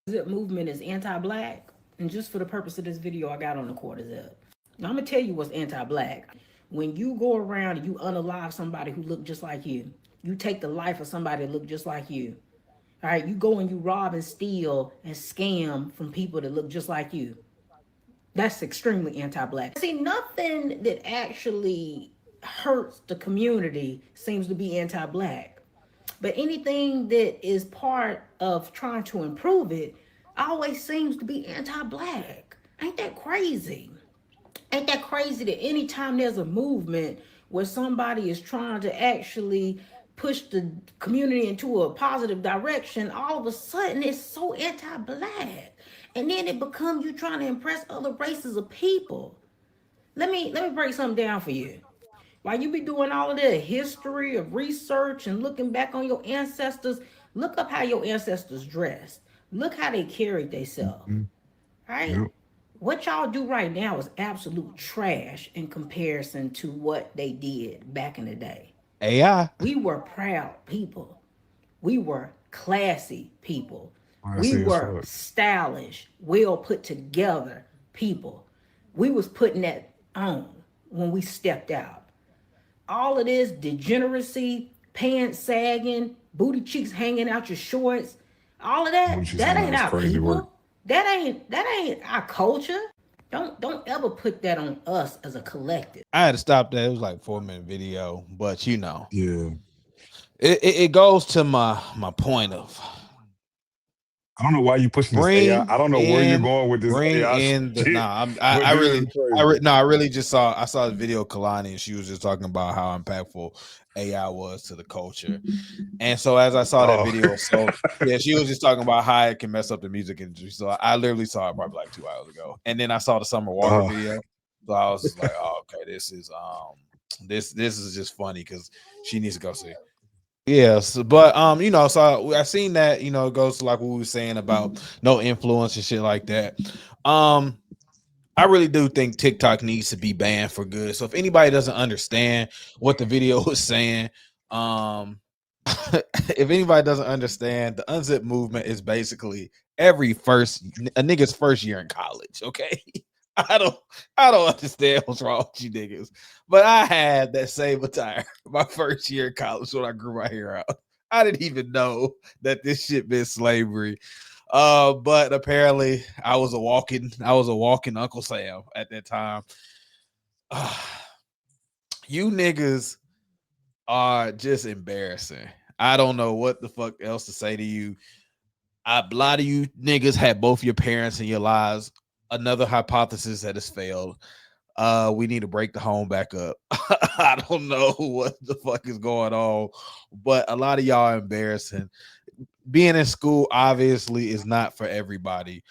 Zip movement is anti-black, and just for the purpose of this video, I got on the quarter zip. Now I'm gonna tell you what's anti-black. When you go around and you unalive somebody who look just like you take the life of somebody that look just like you. All right, you go and you rob and steal and scam from people that look just like you. That's extremely anti-black. See, nothing that actually hurts the community seems to be anti-black. But anything that is part of trying to improve it always seems to be anti-black. Ain't that crazy? Ain't that crazy that anytime there's a movement where somebody is trying to actually push the community into a positive direction, all of a sudden it's so anti-black. And then it becomes you trying to impress other races of people. Let me break something down for you. While you be doing all of that history of research and looking back on your ancestors, look up how your ancestors dressed. Look how they carried themselves. Right? Yep. What y'all do right now is absolute trash in comparison to what they did back in the day. AI. We were proud people. We were classy people. I We see as were fuck. stylish, well put together people. We was putting that on when we stepped out. All of this degeneracy, pants sagging, booty cheeks hanging out your shorts, all of What you that saying? ain't That's our crazy work. people. That ain't our culture. Don't ever put that on us as a collective. I had to stop that. It was like 4-minute video, but you know, Yeah. it goes to my point of I don't know why you pushing this AI. bring I don't know where you're in going with this bring AI in the shit, I but this really is crazy. I really just saw the video of Kalani, and she was just talking about how impactful AI was to the culture. And so as I saw that Oh, video, so yeah, she was just talking about how it can mess up the music industry. So I literally saw it probably like 2 hours ago. And then I saw the Summer Walker uh, video. So I was just like, oh, okay, this is this is just funny because she needs to go see. Yes, but you know, so I seen that, you know, it goes to like what we were saying about no influence and shit like that. I really do think TikTok needs to be banned for good. So if anybody doesn't understand what the video was saying, if anybody doesn't understand, the unzip movement is basically a nigga's first year in college. Okay, I don't I don't understand what's wrong with you niggas, but I had that same attire my first year in college when I grew my hair out. I didn't even know that this shit meant slavery. But apparently I was a walking Uncle Sam at that time. You niggas are just embarrassing. I don't know what the fuck else to say to you. A lot of you niggas had both your parents in your lives. Another hypothesis that has failed. We need to break the home back up. I don't know what the fuck is going on, but a lot of y'all are embarrassing. Being in school obviously is not for everybody.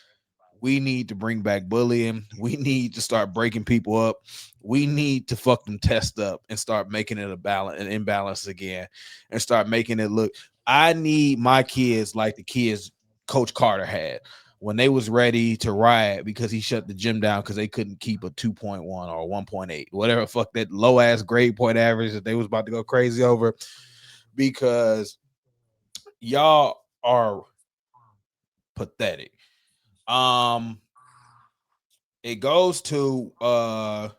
We need to bring back bullying. We need to start breaking people up. We need to fuck them test up and start making it an imbalance again, and start making it look. I need my kids like the kids Coach Carter had when they was ready to riot because he shut the gym down because they couldn't keep a 2.1 or 1.8, whatever fuck that low ass grade point average that they was about to go crazy over, because y'all are pathetic. It goes to I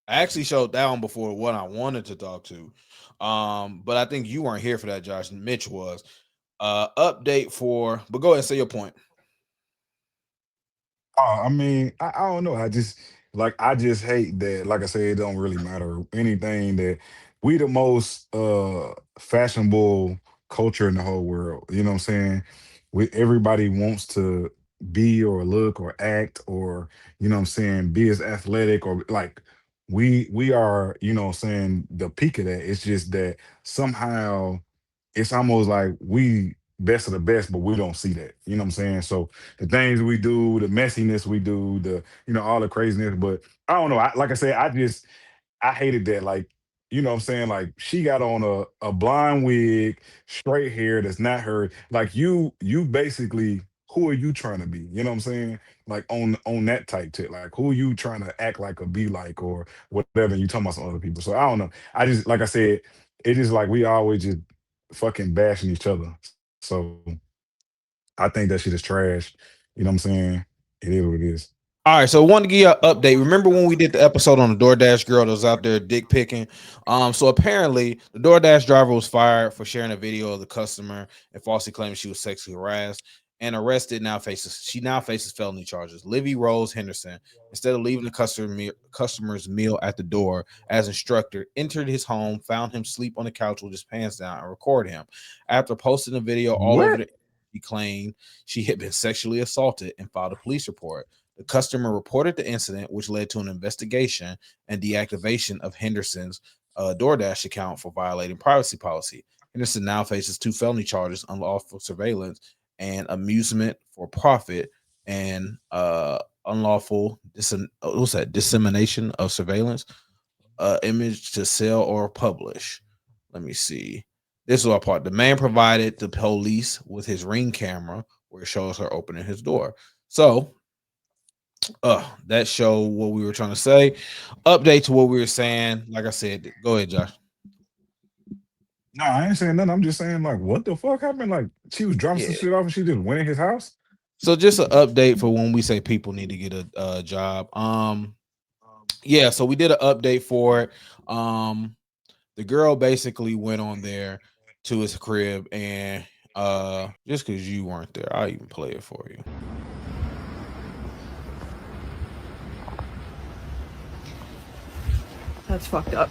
actually showed down before what I wanted to talk to. But I think you weren't here for that, Josh. Mitch was. Update for, but go ahead and say your point. I mean, I don't know. I just hate that. Like I said, it don't really matter anything that we the most fashionable culture in the whole world. You know what I'm saying? We everybody wants to be or look or act or what I'm saying, be as athletic or like we are, what I'm saying, the peak of that. It's just that somehow it's almost like we best of the best, but we don't see that. You know what I'm saying? So the things we do, the messiness we do, all the craziness. But I don't know. Like I said, I hated that. Like, what I'm saying? Like she got on a blonde wig, straight hair that's not her. Like you basically, who are you trying to be? You know what I'm saying? Like on that type shit. Like who are you trying to act like or be like or whatever? And you talking about some other people. So I don't know. I just like I said, it is like we always just fucking bashing each other. So I think that shit is trash. You know what I'm saying? It is what it is. All right, so I wanted to give you an update. Remember when we did the episode on the DoorDash girl that was out there dick picking? So apparently the DoorDash driver was fired for sharing a video of the customer and falsely claiming she was sexually harassed and arrested. She now faces felony charges. Livy Rose Henderson, instead of leaving the customer's meal at the door as instructed, entered his home, found him asleep on the couch with his pants down, and recorded him. After posting the video all over What? he claimed she had been sexually assaulted and filed a police report. The customer reported the incident, which led to an investigation and deactivation of Henderson's DoorDash account for violating privacy policy. Henderson now faces 2 felony charges: unlawful surveillance and amusement for profit, and unlawful dissemination of surveillance image to sell or publish. Let me see. This is our part. The man provided the police with his Ring camera where it shows her opening his door. So that show what we were trying to say. Update to what we were saying. Like I said, go ahead, Josh. No, I ain't saying nothing. I'm just saying, like, what the fuck happened? Like, she was dropping some shit off and she just went in his house. So just an update for when we say people need to get a job. Yeah, so we did an update for it. The girl basically went on there to his crib and just because you weren't there, I'll even play it for you. That's fucked up.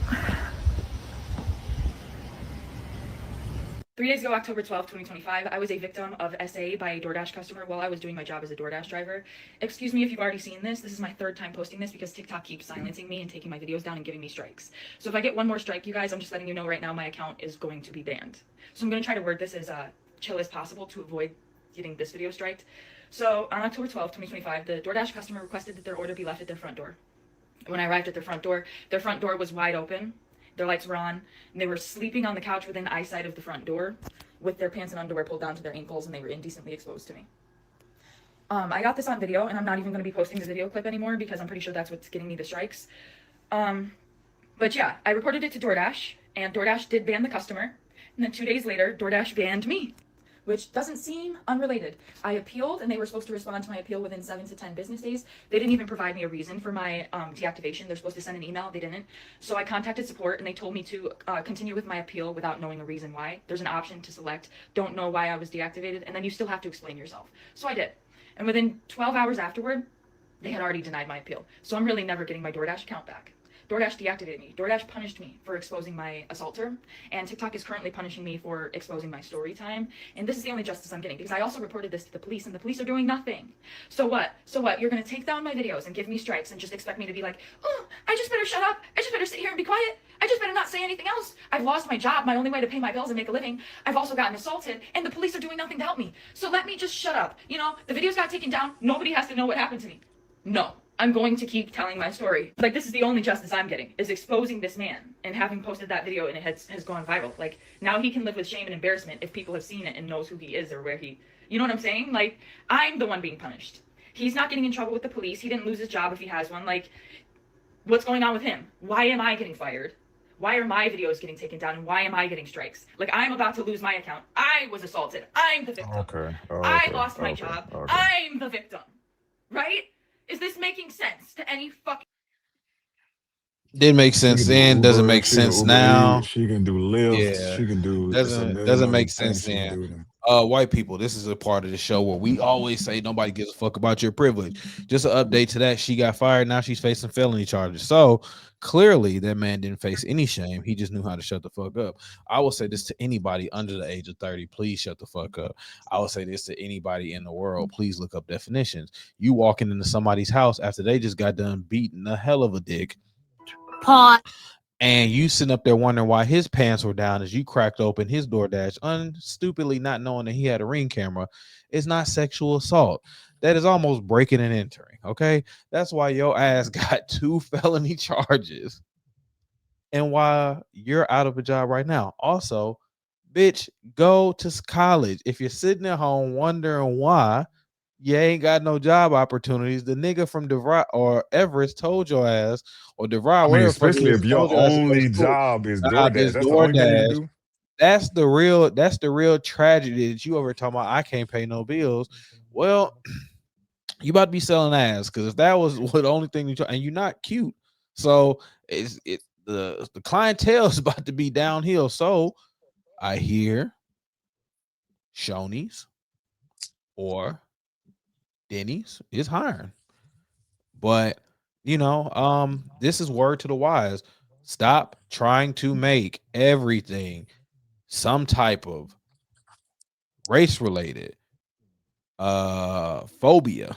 3 days ago, October 12th, 2025, I was a victim of SA by a DoorDash customer while I was doing my job as a DoorDash driver. Excuse me if you've already seen this. This is my 3rd time posting this because TikTok keeps silencing me and taking my videos down and giving me strikes. So if I get one more strike, you guys, I'm just letting you know right now my account is going to be banned. So I'm going to try to word this as chill as possible to avoid getting this video striked. So on October 12th, 2025, the DoorDash customer requested that their order be left at their front door. When I arrived at their front door was wide open. Their lights were on, and they were sleeping on the couch within eyesight of the front door with their pants and underwear pulled down to their ankles, and they were indecently exposed to me. I got this on video, and I'm not even going to be posting the video clip anymore because I'm pretty sure that's what's getting me the strikes. But yeah, I reported it to DoorDash, and DoorDash did ban the customer, and then 2 days later, DoorDash banned me, which doesn't seem unrelated. I appealed, and they were supposed to respond to my appeal within 7 to 10 business days. They didn't even provide me a reason for my deactivation. They're supposed to send an email. They didn't. So I contacted support, and they told me to continue with my appeal without knowing a reason why. There's an option to select, don't know why I was deactivated, and then you still have to explain yourself. So I did. And within 12 hours afterward, they had already denied my appeal. So I'm really never getting my DoorDash account back. DoorDash deactivated me. DoorDash punished me for exposing my assaulter, and TikTok is currently punishing me for exposing my story time. And this is the only justice I'm getting because I also reported this to the police, and the police are doing nothing. So what? So what? You're gonna take down my videos and give me strikes and just expect me to be like, oh, I just better shut up. I just better sit here and be quiet. I just better not say anything else. I've lost my job, my only way to pay my bills and make a living. I've also gotten assaulted, and the police are doing nothing to help me. So let me just shut up. You know, the videos got taken down. Nobody has to know what happened to me. No. I'm going to keep telling my story. Like, this is the only justice I'm getting, is exposing this man and having posted that video and it has gone viral. Like, now he can live with shame and embarrassment if people have seen it and knows who he is or where he, you know what I'm saying? Like, I'm the one being punished. He's not getting in trouble with the police. He didn't lose his job if he has one. Like, what's going on with him? Why am I getting fired? Why are my videos getting taken down and why am I getting strikes? Like, I'm about to lose my account. I was assaulted. I'm the victim. Okay. I lost my job. I'm the victim. Right? Is this making sense to any fucking... Didn't make She sense can do then. Doesn't Uber. make She can sense Uber Eats. now. She can do Lyft. Yeah, She can do. It's a million doesn't other make sense things she can then. do. Now. White people, this is a part of the show where we always say nobody gives a fuck about your privilege. Just an update to that. She got fired. Now she's facing felony charges. So clearly that man didn't face any shame. He just knew how to shut the fuck up. I will say this to anybody under the age of 30. Please shut the fuck up. I will say this to anybody in the world. Please look up definitions. You walking into somebody's house after they just got done beating the hell of a dick. Pause. And you sitting up there wondering why his pants were down as you cracked open his DoorDash, unstupidly not knowing that he had a Ring camera, is not sexual assault. That is almost breaking and entering. Okay, that's why your ass got 2 felony charges, and why you're out of a job right now. Also, bitch, go to college. If you're sitting at home wondering why you ain't got no job opportunities, the nigga from DeVry or Everest told your ass, or DeVry, I mean, whatever the fuck it especially is, if your told your ass to go to only school. job is Nah, DoorDash. this That's the only thing you DoorDash. do. That's the real tragedy that you ever talking about. I can't pay no bills. Well, you about to be selling ass, because if that was what the only thing you and you're not cute, so the clientele is about to be downhill. So I hear Shoney's or Denny's is hiring, but this is word to the wise. Stop trying to make everything some type of race related phobia,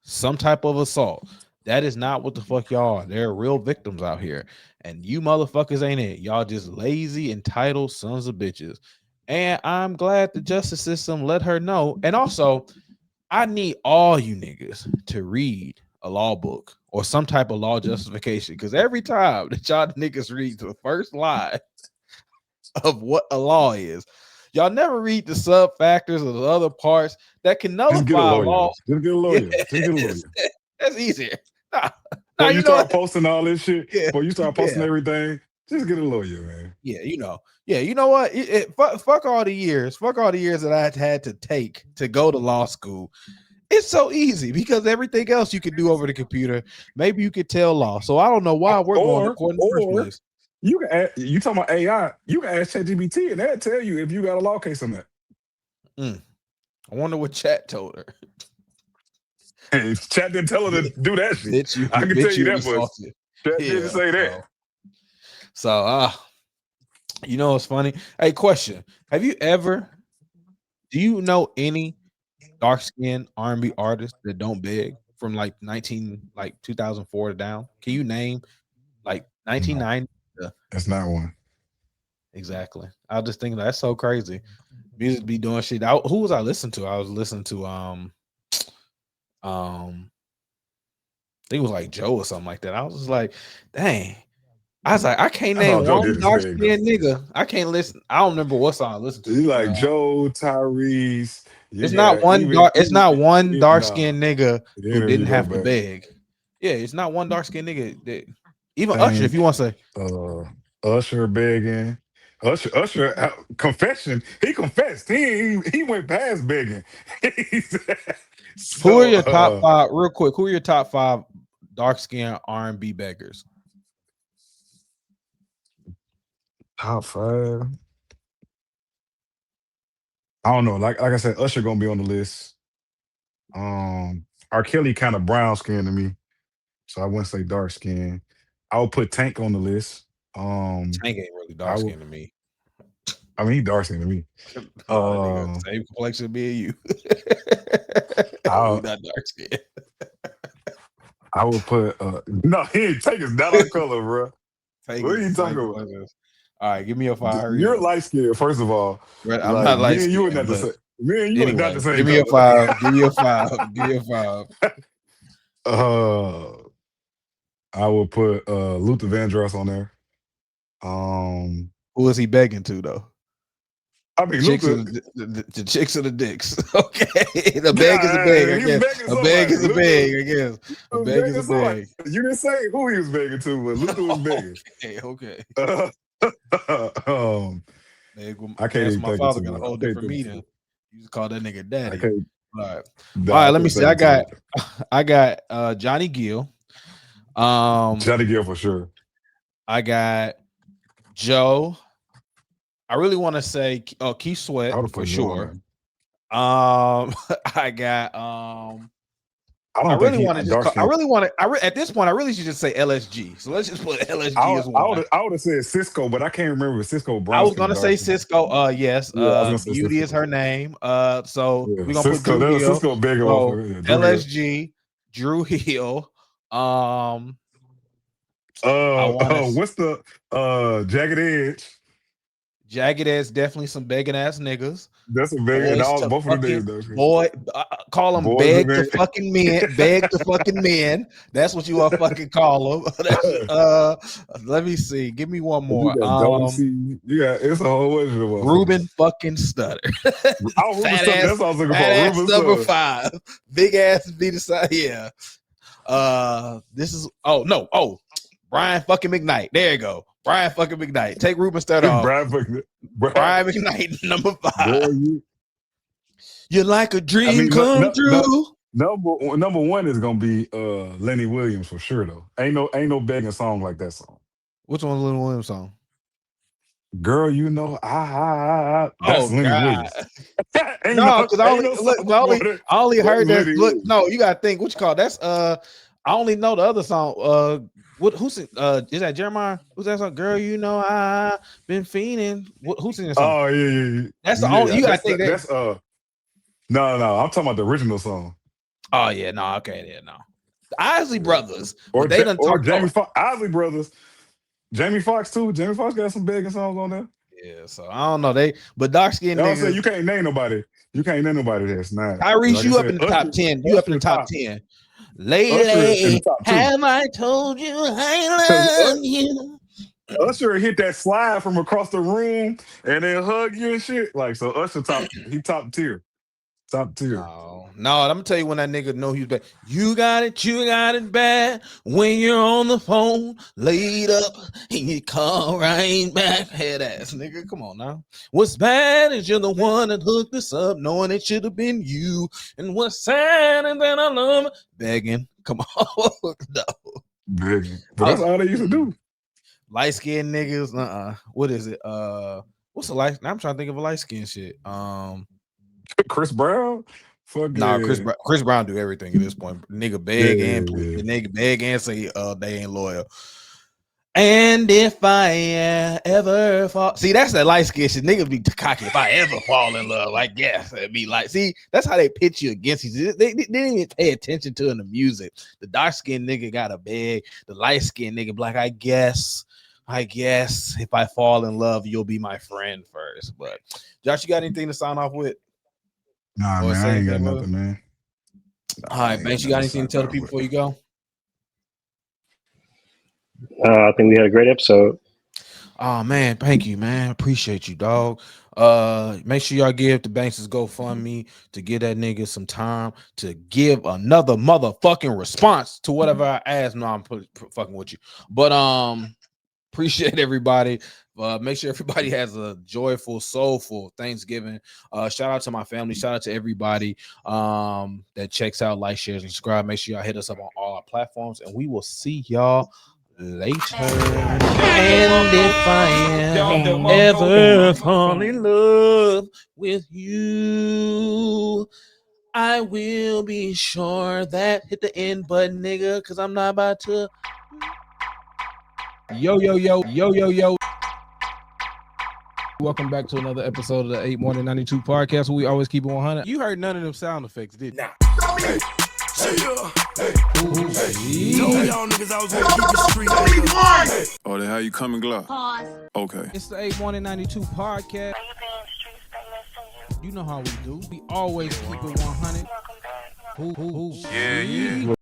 some type of assault. That is not what the fuck y'all are. There are real victims out here, and you motherfuckers ain't it. Y'all just lazy, entitled sons of bitches. And I'm glad the justice system let her know. And also, I need all you niggas to read a law book or some type of law justification, because every time that y'all niggas read the first line of what a law is, y'all never read the sub factors or the other parts that can Just get a nullify a lawyer. law. Just get a lawyer. Just get a lawyer. Yes, that's easier. Nah, Before you you know start what? posting all this shit, Yeah, before you start posting yeah, everything, just get a lawyer, man. yeah. You know what? Fuck all the years. Fuck all the years that I had to take to go to law school. It's so easy because everything else you could do over the computer. Maybe you could tell law. So I don't know why we're going to court in the first place. You can ask, you talking about AI, you can ask ChatGPT and that'll tell you if you got a law case on that. I wonder what Chat told her. Hey, Chat didn't tell her to do that shit. Bitch, I can tell you that much. assaulted. Chat didn't say that. So you know what's funny? Hey, question. Do you know any dark skinned R&B artists that don't beg from like 2004 to down? Can you name like 1990? That's not one. Exactly. I was just thinking that's so crazy. Music be doing shit. Who was I listening to? I was listening to I think it was like Joe or something like that. I was just like, dang. I was like, I can't name one dark skinned nigga. I can't listen. I don't remember what song I listened to. You like Joe, Tyrese. It's not one dark skinned nigga who didn't have to beg. Yeah, it's not one dark skinned nigga that even Usher, if you want to say Usher begging. Usher confession. He confessed. He went past begging. Who are your top 5 real quick? Who are your top 5 dark skinned R&B beggars? Top 5. I don't know. Like I said, Usher gonna be on the list. R. Kelly kind of brown skin to me, so I wouldn't say dark skin. I would put Tank on the list. Tank ain't really dark skin to me. I mean, he dark skin to me. Same complexion as me and you. Not dark skin. I would put no. Tank is not our color, bro. What are you talking about? All right, give me a 5. You're light skinned, first of all. I'm not light skinned. You are not the same. Me and you are not the same. Give me a 5. Give me a 5. Give me a 5. I will put Luther Vandross on there. Who is he begging to though? I mean, the chicks or the dicks. Okay, the beg is a beg. I guess a beg is a beg. I guess a beg is a beg. You didn't say who he was begging to, but Luther was begging. Okay. I can't even my think father of got a whole different meaning. You just call that nigga daddy. All right. Let me see. I got Johnny Gill. Johnny Gill for sure. I got Joe. I really want to say Keith Sweat for sure. I got I really want to just at this point I really should just say LSG. So let's just put LSG as one. I would have said Cisco, but I can't remember if Cisco Brown. I was gonna say Cisco. Yes. Beauty is her name. So we're gonna Cisco, put Drew Hill. Cisco big LSG, Drew Hill. What's the Jagged Edge? Jagged Edge, definitely some begging ass niggas. That's a big both of the names. Boy, call them beg to fucking men. Beg to fucking men. That's what you are fucking call them. Let me see. Give me one more. It's a whole bunch of them. Ruben fucking Stutter. That's what I was looking for. Ruben number 5. Big ass be the side. Yeah. This is Brian fucking McKnight. There you go. Brian fucking McKnight. Take Ruben Stutter off. Brian McKnight, number 5. You're like a dream come true. Number 1 is gonna be Lenny Williams for sure though. Ain't no begging song like that song. Which one's Lenny Williams song? Girl, you know that's Lenny Williams. No, because I only heard that. Look, no, you gotta think. What you call that's I only know the other song. Who's is that Jeremiah? Who's that song? Girl, you know I've been fiending. Who's singing that song? Oh yeah. That's the only you gotta think that's no. I'm talking about the original song. Oh yeah, no, okay, yeah, no. The Isley Brothers. Or they done talked Jamie Foxx. Isley Brothers. Jamie Foxx too. Jamie Foxx got some begging songs on there. Yeah, so I don't know. But dark skinned niggas. You can't name nobody. That's not. Tyrese, you up in the top 10. You up in the top 10. Lately, have I told you I love you? Usher hit that slide from across the room and then hug you and shit. Like, so Usher top tier. Top tier. No, I'm gonna tell you when that nigga know he's bad. You got it bad when you're on the phone, laid up, and you call right back. Head ass nigga, come on now. What's bad is you're the one that hooked us up, knowing it should have been you. And what's sad is that I love it. Begging. Come on. No. Begging. But that's all they used to do. Light skinned niggas. What is it? What's the light? I'm trying to think of a light skin shit. Chris Brown. Chris Brown do everything at this point. Nigga beg and plead. The nigga beg and say they ain't loyal. And if I ever fall, see that's that light skin shit. Niggas be cocky. If I ever fall in love, like yes, it'd be like. See, that's how they pitch you against you. They didn't even pay attention to in the music. The dark skinned nigga got a beg. The light skinned nigga be like, I guess if I fall in love, you'll be my friend first. But Josh, you got anything to sign off with? Nah, man, I ain't got nothing, man. All right, Banks, you got anything to tell the people before you go? I think we had a great episode. Oh man, thank you, man. Appreciate you, dog. Make sure y'all give the Banks' GoFundMe to give that nigga some time to give another motherfucking response to whatever I asked. No, I'm fucking with you, but appreciate everybody. Make sure everybody has a joyful, soulful Thanksgiving. Shout out to my family. Shout out to everybody that checks out, like, shares, and subscribe. Make sure y'all hit us up on all our platforms, and we will see y'all later. And if I am ever fall in love with you, I will be sure that hit the end button, nigga, because I'm not about to. Yo. Welcome back to another episode of the 8 Morning 92 podcast where we always keep it 100. You heard none of them sound effects, did you? Nah. Hey. Told y'all niggas I was gonna keep the street. Oh, then how you coming, Glock? Pause. Okay. It's the 8 Morning 92 podcast. You know how we do. We always keep it 100. Yeah.